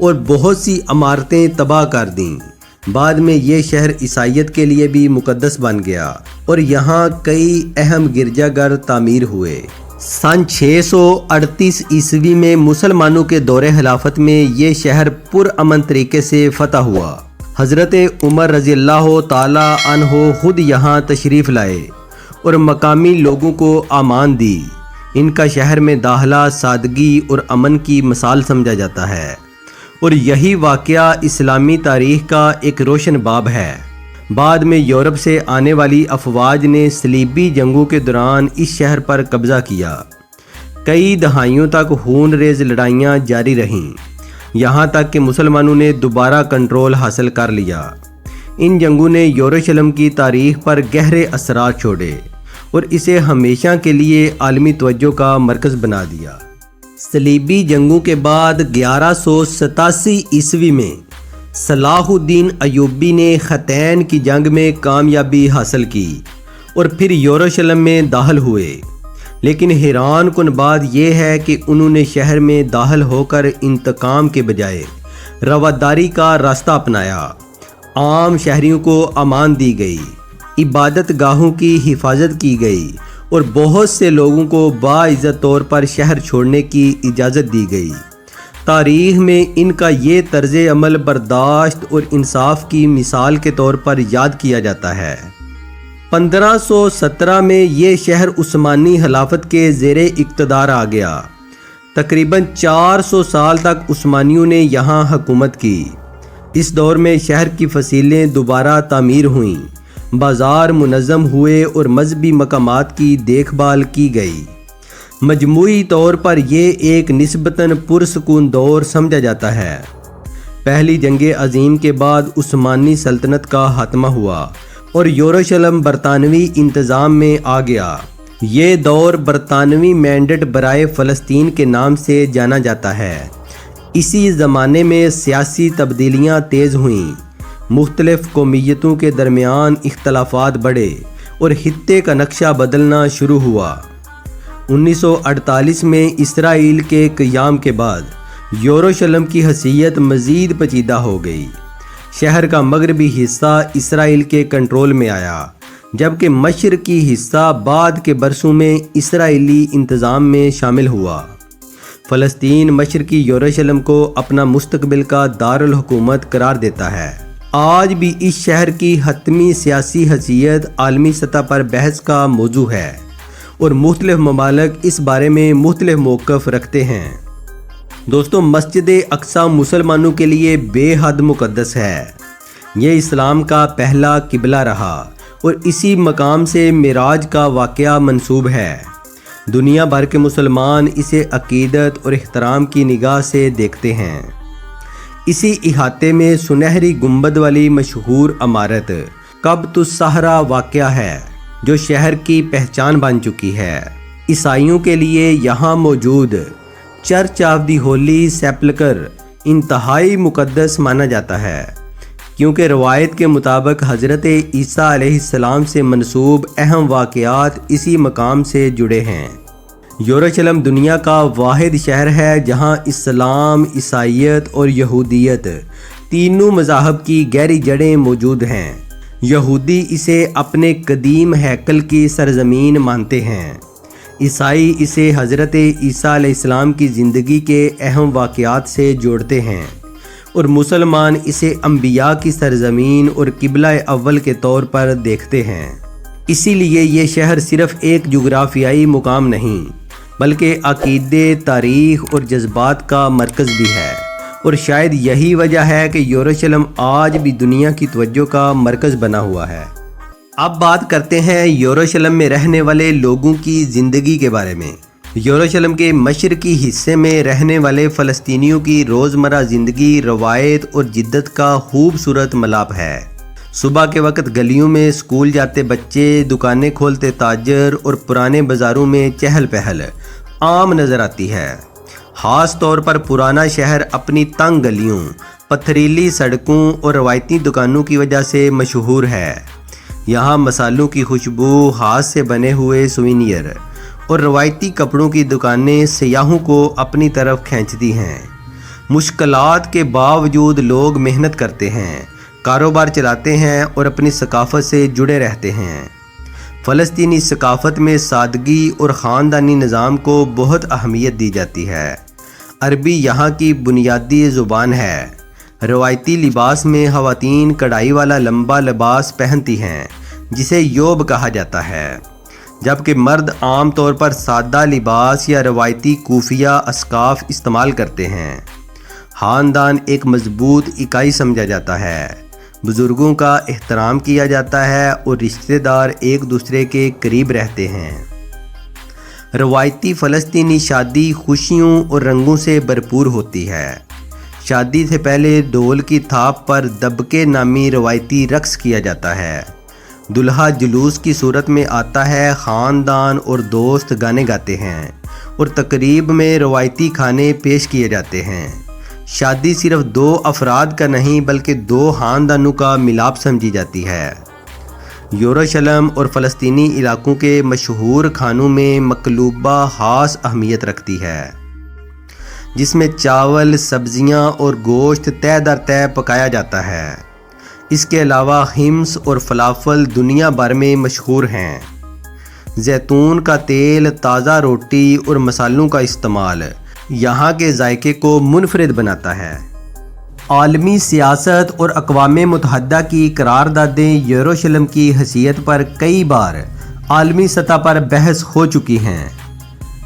اور بہت سی عمارتیں تباہ کر دیں۔ بعد میں یہ شہر عیسائیت کے لیے بھی مقدس بن گیا اور یہاں کئی اہم گرجا گھر تعمیر ہوئے۔ سن 638 عیسوی میں مسلمانوں کے دور خلافت میں یہ شہر پرامن طریقے سے فتح ہوا۔ حضرت عمر رضی اللہ تعالی عنہ خود یہاں تشریف لائے اور مقامی لوگوں کو امان دی۔ ان کا شہر میں داخلہ سادگی اور امن کی مثال سمجھا جاتا ہے، اور یہی واقعہ اسلامی تاریخ کا ایک روشن باب ہے۔ بعد میں یورپ سے آنے والی افواج نے صلیبی جنگوں کے دوران اس شہر پر قبضہ کیا۔ کئی دہائیوں تک خون ریز لڑائیاں جاری رہیں، یہاں تک کہ مسلمانوں نے دوبارہ کنٹرول حاصل کر لیا۔ ان جنگوں نے یروشلم کی تاریخ پر گہرے اثرات چھوڑے اور اسے ہمیشہ کے لیے عالمی توجہ کا مرکز بنا دیا۔ صلیبی جنگوں کے بعد 1187 عیسوی میں صلاح الدین ایوبی نے ختین کی جنگ میں کامیابی حاصل کی اور پھر یروشلم میں داخل ہوئے، لیکن حیران کن بات یہ ہے کہ انہوں نے شہر میں داخل ہو کر انتقام کے بجائے رواداری کا راستہ اپنایا۔ عام شہریوں کو امان دی گئی، عبادت گاہوں کی حفاظت کی گئی اور بہت سے لوگوں کو باعزت طور پر شہر چھوڑنے کی اجازت دی گئی۔ تاریخ میں ان کا یہ طرز عمل برداشت اور انصاف کی مثال کے طور پر یاد کیا جاتا ہے۔ 1517 میں یہ شہر عثمانی خلافت کے زیر اقتدار آ گیا۔ تقریباً 400 سال تک عثمانیوں نے یہاں حکومت کی۔ اس دور میں شہر کی فصیلیں دوبارہ تعمیر ہوئیں، بازار منظم ہوئے اور مذہبی مقامات کی دیکھ بھال کی گئی۔ مجموعی طور پر یہ ایک نسبتاً پرسکون دور سمجھا جاتا ہے۔ پہلی جنگ عظیم کے بعد عثمانی سلطنت کا خاتمہ ہوا اور یروشلم برطانوی انتظام میں آ گیا۔ یہ دور برطانوی مینڈیٹ برائے فلسطین کے نام سے جانا جاتا ہے۔ اسی زمانے میں سیاسی تبدیلیاں تیز ہوئیں، مختلف قومیتوں کے درمیان اختلافات بڑھے اور خطے کا نقشہ بدلنا شروع ہوا۔ 1948 میں اسرائیل کے قیام کے بعد یروشلم کی حیثیت مزید پیچیدہ ہو گئی۔ شہر کا مغربی حصہ اسرائیل کے کنٹرول میں آیا، جبکہ مشرقی حصہ بعد کے برسوں میں اسرائیلی انتظام میں شامل ہوا۔ فلسطین مشرقی یروشلم کو اپنا مستقبل کا دارالحکومت قرار دیتا ہے۔ آج بھی اس شہر کی حتمی سیاسی حیثیت عالمی سطح پر بحث کا موضوع ہے اور مختلف ممالک اس بارے میں مختلف موقف رکھتے ہیں۔ دوستو، مسجد اقصی مسلمانوں کے لیے بے حد مقدس ہے۔ یہ اسلام کا پہلا قبلہ رہا اور اسی مقام سے معراج کا واقعہ منسوب ہے۔ دنیا بھر کے مسلمان اسے عقیدت اور احترام کی نگاہ سے دیکھتے ہیں۔ اسی احاطے میں سنہری گنبد والی مشہور عمارت قبۃ الصخرہ واقع ہے، جو شہر کی پہچان بن چکی ہے۔ عیسائیوں کے لیے یہاں موجود چرچ آف دی ہولی سیپلکر انتہائی مقدس مانا جاتا ہے، کیونکہ روایت کے مطابق حضرت عیسیٰ علیہ السلام سے منسوب اہم واقعات اسی مقام سے جڑے ہیں۔ یروشلم دنیا کا واحد شہر ہے جہاں اسلام، عیسائیت اور یہودیت تینوں مذاہب کی گہری جڑیں موجود ہیں۔ یہودی اسے اپنے قدیم ہیکل کی سرزمین مانتے ہیں، عیسائی اسے حضرت عیسیٰ علیہ السلام کی زندگی کے اہم واقعات سے جوڑتے ہیں، اور مسلمان اسے انبیاء کی سرزمین اور قبلہ اول کے طور پر دیکھتے ہیں۔ اسی لیے یہ شہر صرف ایک جغرافیائی مقام نہیں، بلکہ عقیدے، تاریخ اور جذبات کا مرکز بھی ہے، اور شاید یہی وجہ ہے کہ یروشلم آج بھی دنیا کی توجہ کا مرکز بنا ہوا ہے۔ اب بات کرتے ہیں یروشلم میں رہنے والے لوگوں کی زندگی کے بارے میں۔ یروشلم کے مشرقی حصے میں رہنے والے فلسطینیوں کی روزمرہ زندگی روایت اور جدت کا خوبصورت ملاپ ہے۔ صبح کے وقت گلیوں میں اسکول جاتے بچے، دکانیں کھولتے تاجر اور پرانے بازاروں میں چہل پہل عام نظر آتی ہے۔ خاص طور پر پرانا شہر اپنی تنگ گلیوں، پتھریلی سڑکوں اور روایتی دکانوں کی وجہ سے مشہور ہے۔ یہاں مصالحوں کی خوشبو، ہاتھ سے بنے ہوئے سوینئر اور روایتی کپڑوں کی دکانیں سیاحوں کو اپنی طرف کھینچتی ہیں۔ مشکلات کے باوجود لوگ محنت کرتے ہیں، کاروبار چلاتے ہیں اور اپنی ثقافت سے جڑے رہتے ہیں۔ فلسطینی ثقافت میں سادگی اور خاندانی نظام کو بہت اہمیت دی جاتی ہے۔ عربی یہاں کی بنیادی زبان ہے۔ روایتی لباس میں خواتین کڑھائی والا لمبا لباس پہنتی ہیں جسے یوب کہا جاتا ہے، جبکہ مرد عام طور پر سادہ لباس یا روایتی کوفیہ اسکارف استعمال کرتے ہیں۔ خاندان ایک مضبوط اکائی سمجھا جاتا ہے، بزرگوں کا احترام کیا جاتا ہے اور رشتہ دار ایک دوسرے کے قریب رہتے ہیں۔ روایتی فلسطینی شادی خوشیوں اور رنگوں سے بھرپور ہوتی ہے۔ شادی سے پہلے ڈھول کی تھاپ پر دبکے نامی روایتی رقص کیا جاتا ہے۔ دلہا جلوس کی صورت میں آتا ہے، خاندان اور دوست گانے گاتے ہیں اور تقریب میں روایتی کھانے پیش کیے جاتے ہیں۔ شادی صرف دو افراد کا نہیں بلکہ دو خاندانوں کا ملاپ سمجھی جاتی ہے۔ یروشلم اور فلسطینی علاقوں کے مشہور کھانوں میں مقلوبہ خاص اہمیت رکھتی ہے، جس میں چاول، سبزیاں اور گوشت تہہ در تہہ پکایا جاتا ہے۔ اس کے علاوہ خمس اور فلافل دنیا بھر میں مشہور ہیں۔ زیتون کا تیل، تازہ روٹی اور مسالوں کا استعمال یہاں کے ذائقے کو منفرد بناتا ہے۔ عالمی سیاست اور اقوام متحدہ کی قراردادیں یروشلم کی حیثیت پر کئی بار عالمی سطح پر بحث ہو چکی ہیں۔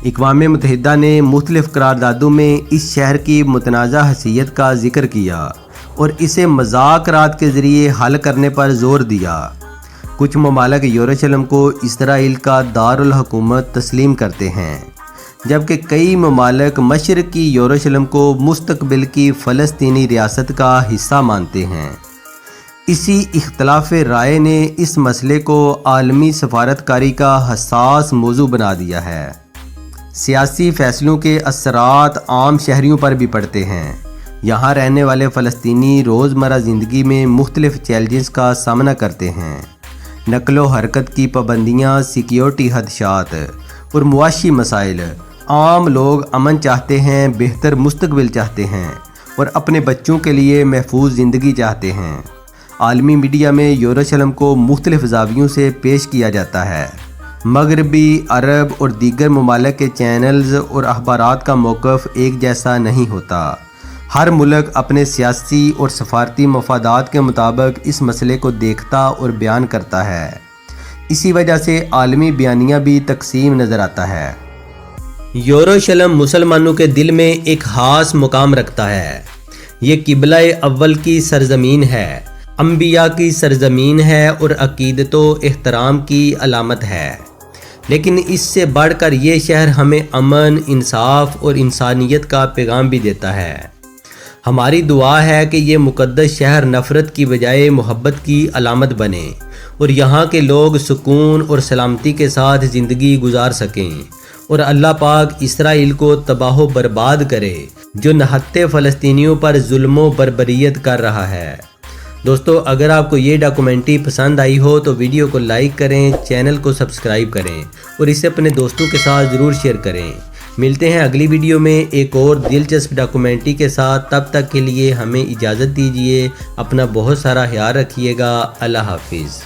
اقوام متحدہ نے مختلف قراردادوں میں اس شہر کی متنازع حیثیت کا ذکر کیا اور اسے مذاکرات کے ذریعے حل کرنے پر زور دیا۔ کچھ ممالک یروشلم کو اسرائیل کا دارالحکومت تسلیم کرتے ہیں، جبکہ کئی ممالک مشرقی یروشلم کو مستقبل کی فلسطینی ریاست کا حصہ مانتے ہیں۔ اسی اختلاف رائے نے اس مسئلے کو عالمی سفارتکاری کا حساس موضوع بنا دیا ہے۔ سیاسی فیصلوں کے اثرات عام شہریوں پر بھی پڑتے ہیں۔ یہاں رہنے والے فلسطینی روزمرہ زندگی میں مختلف چیلنجز کا سامنا کرتے ہیں۔ نقل و حرکت کی پابندیاں، سیکیورٹی خدشات اور معاشی مسائل۔ عام لوگ امن چاہتے ہیں، بہتر مستقبل چاہتے ہیں اور اپنے بچوں کے لیے محفوظ زندگی چاہتے ہیں۔ عالمی میڈیا میں یروشلم کو مختلف زاویوں سے پیش کیا جاتا ہے۔ مغربی، عرب اور دیگر ممالک کے چینلز اور اخبارات کا موقف ایک جیسا نہیں ہوتا۔ ہر ملک اپنے سیاسی اور سفارتی مفادات کے مطابق اس مسئلے کو دیکھتا اور بیان کرتا ہے۔ اسی وجہ سے عالمی بیانیہ بھی تقسیم نظر آتا ہے۔ یروشلم مسلمانوں کے دل میں ایک خاص مقام رکھتا ہے۔ یہ قبلہ اول کی سرزمین ہے، انبیاء کی سرزمین ہے اور عقیدت و احترام کی علامت ہے۔ لیکن اس سے بڑھ کر یہ شہر ہمیں امن، انصاف اور انسانیت کا پیغام بھی دیتا ہے۔ ہماری دعا ہے کہ یہ مقدس شہر نفرت کی بجائے محبت کی علامت بنے اور یہاں کے لوگ سکون اور سلامتی کے ساتھ زندگی گزار سکیں، اور اللہ پاک اسرائیل کو تباہ و برباد کرے جو نہتے فلسطینیوں پر ظلم و بربریت کر رہا ہے۔ دوستو، اگر آپ کو یہ ڈاکومنٹری پسند آئی ہو تو ویڈیو کو لائک کریں، چینل کو سبسکرائب کریں اور اسے اپنے دوستوں کے ساتھ ضرور شیئر کریں۔ ملتے ہیں اگلی ویڈیو میں ایک اور دلچسپ ڈاکومنٹری کے ساتھ۔ تب تک کے لیے ہمیں اجازت دیجیے۔ اپنا بہت سارا خیال رکھیے گا۔ اللہ حافظ۔